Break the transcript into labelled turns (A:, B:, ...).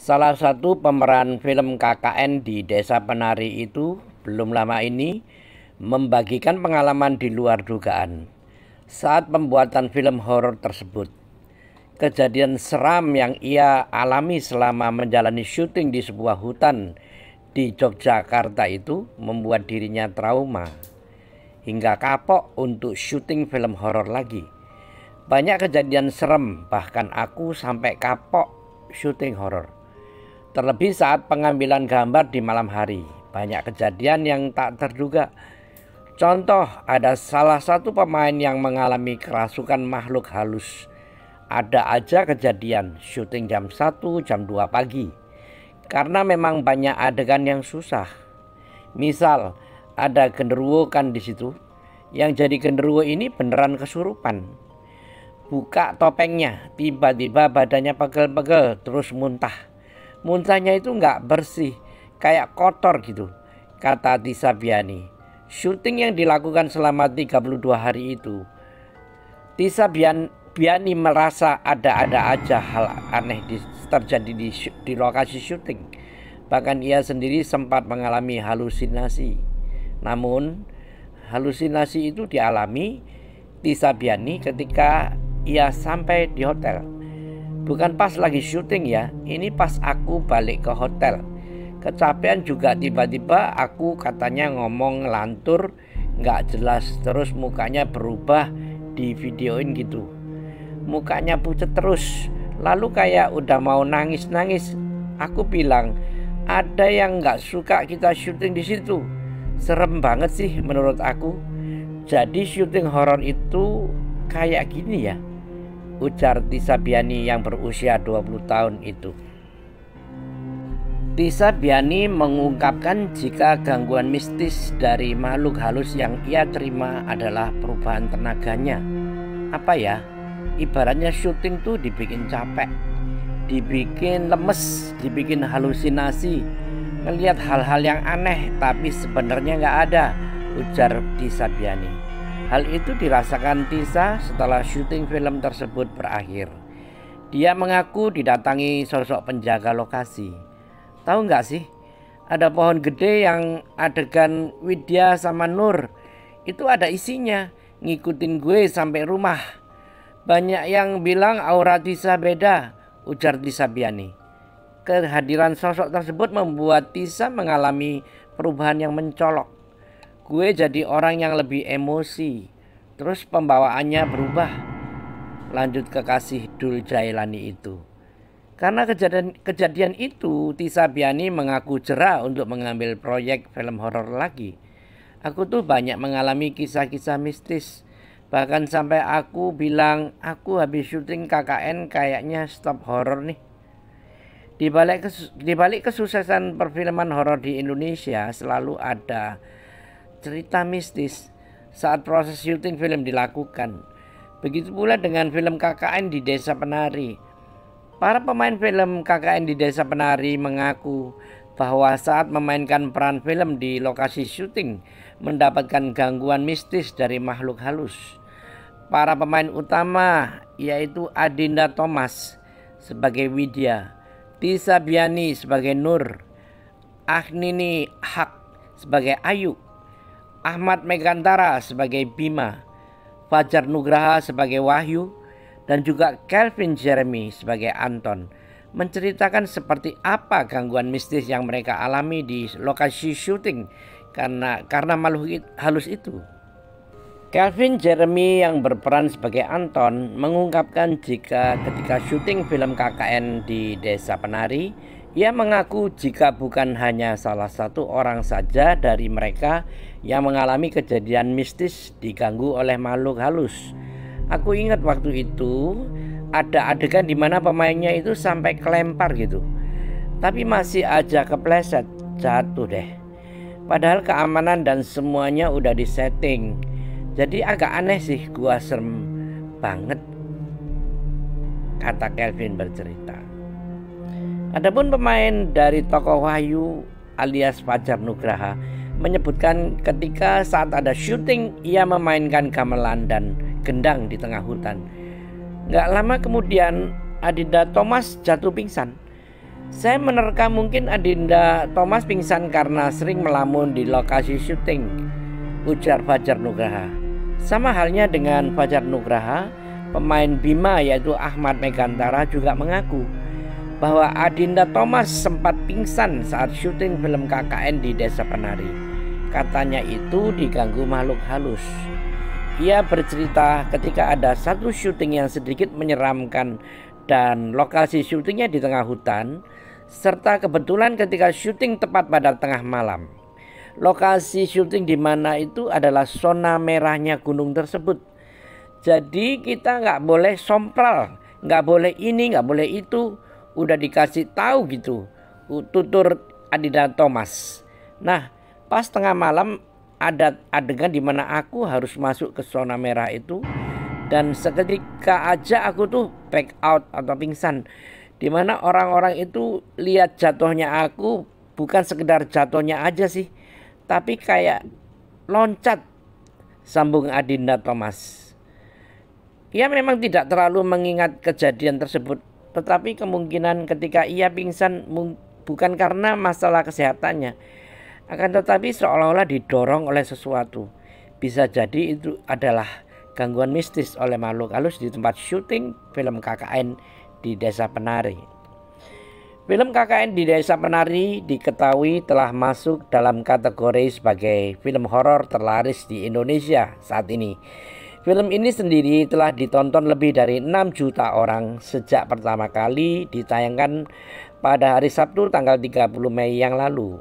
A: Salah satu pemeran film KKN di Desa Penari itu belum lama ini membagikan pengalaman di luar dugaan saat pembuatan film horor tersebut. Kejadian seram yang ia alami selama menjalani syuting di sebuah hutan di Yogyakarta itu membuat dirinya trauma hingga kapok untuk syuting film horor lagi. Banyak kejadian serem, bahkan aku sampai kapok syuting horor. Terlebih saat pengambilan gambar di malam hari, banyak kejadian yang tak terduga. Contoh, ada salah satu pemain yang mengalami kerasukan makhluk halus. Ada aja kejadian syuting jam 1, jam 2 pagi. Karena memang banyak adegan yang susah. Misal, ada genderuwo kan di situ. Yang jadi genderuwo ini beneran kesurupan. Buka topengnya, tiba-tiba badannya pegel-pegel terus muntah. Muntahnya itu nggak bersih, kayak kotor gitu, kata Tisa Biani. Syuting yang dilakukan selama 32 hari itu, Tisa Biani merasa ada-ada aja hal aneh terjadi di lokasi syuting. Bahkan ia sendiri sempat mengalami halusinasi. Namun halusinasi itu dialami Tisa Biani ketika ia sampai di hotel. Bukan pas lagi syuting ya, ini pas aku balik ke hotel. Kecapean juga, tiba-tiba aku katanya ngomong ngelantur gak jelas. Terus mukanya berubah, di videoin gitu. Mukanya pucat terus, lalu kayak udah mau nangis-nangis. Aku bilang, ada yang gak suka kita syuting di situ. Serem banget sih menurut aku. Jadi syuting horor itu kayak gini ya, ujar Tisa Biani yang berusia 20 tahun itu. Tisa Biani mengungkapkan jika gangguan mistis dari makhluk halus yang ia terima adalah perubahan tenaganya. Apa ya? Ibaratnya syuting tuh dibikin capek, dibikin lemes, dibikin halusinasi, ngelihat hal-hal yang aneh tapi sebenarnya nggak ada, ujar Tisa Biani. Hal itu dirasakan Tisa setelah syuting film tersebut berakhir. Dia mengaku didatangi sosok penjaga lokasi. Tahu nggak sih, ada pohon gede yang adegan Widya sama Nur. Itu ada isinya, ngikutin gue sampai rumah. Banyak yang bilang aura Tisa beda, ujar Tisa Biani. Kehadiran sosok tersebut membuat Tisa mengalami perubahan yang mencolok. Gue jadi orang yang lebih emosi, terus pembawaannya berubah, lanjut kekasih Dul Jailani itu. Karena kejadian itu, Tisa Biani mengaku jera untuk mengambil proyek film horor lagi. Aku tuh banyak mengalami kisah-kisah mistis, bahkan sampai aku bilang aku habis syuting KKN kayaknya stop horor nih. Di balik kesuksesan perfilman horor di Indonesia selalu ada cerita mistis saat proses syuting film dilakukan. Begitu pula dengan film KKN di Desa Penari. Para pemain film KKN di Desa Penari mengaku bahwa saat memainkan peran film di lokasi syuting mendapatkan gangguan mistis dari makhluk halus. Para pemain utama yaitu Adinda Thomas sebagai Widya, Tisa Biani sebagai Nur, Aghnini Haq sebagai Ayu, Ahmad Megantara sebagai Bima, Fajar Nugraha sebagai Wahyu, dan juga Kelvin Jeremy sebagai Anton, menceritakan seperti apa gangguan mistis yang mereka alami di lokasi syuting karena makhluk halus itu. Kelvin Jeremy yang berperan sebagai Anton mengungkapkan jika ketika syuting film KKN di Desa Penari, ia mengaku jika bukan hanya salah satu orang saja dari mereka yang mengalami kejadian mistis diganggu oleh makhluk halus. Aku ingat waktu itu ada adegan di mana pemainnya itu sampai kelempar gitu, tapi masih aja kepleset, jatuh deh. Padahal keamanan dan semuanya udah disetting. Jadi agak aneh sih, gua serem banget, kata Kelvin bercerita. Adapun pemain dari tokoh Wahyu alias Fajar Nugraha menyebutkan ketika saat ada syuting ia memainkan gamelan dan gendang di tengah hutan. Gak lama kemudian Adinda Thomas jatuh pingsan. Saya menerka mungkin Adinda Thomas pingsan karena sering melamun di lokasi syuting, ujar Fajar Nugraha. Sama halnya dengan Fajar Nugraha, pemain Bima yaitu Ahmad Megantara juga mengaku bahwa Adinda Thomas sempat pingsan saat syuting film KKN di Desa Penari. Katanya itu diganggu makhluk halus. Ia bercerita ketika ada satu syuting yang sedikit menyeramkan dan lokasi syutingnya di tengah hutan, serta kebetulan ketika syuting tepat pada tengah malam. Lokasi syuting di mana itu adalah zona merahnya gunung tersebut. Jadi kita nggak boleh sompral, nggak boleh ini, nggak boleh itu. Udah dikasih tahu gitu, tutur Adinda Thomas. Nah, pas tengah malam ada adegan di mana aku harus masuk ke zona merah itu, dan seketika aja aku tuh back out atau pingsan, di mana orang-orang itu lihat jatuhnya aku bukan sekedar jatuhnya aja sih, tapi kayak loncat, sambung Adinda Thomas. Ia memang tidak terlalu mengingat kejadian tersebut, tetapi kemungkinan ketika ia pingsan bukan karena masalah kesehatannya, akan tetapi seolah-olah didorong oleh sesuatu. Bisa jadi itu adalah gangguan mistis oleh makhluk halus di tempat syuting film KKN di Desa Penari. Film KKN di Desa Penari diketahui telah masuk dalam kategori sebagai film horor terlaris di Indonesia saat ini. Film ini sendiri telah ditonton lebih dari 6 juta orang sejak pertama kali ditayangkan pada hari Sabtu tanggal 30 Mei yang lalu.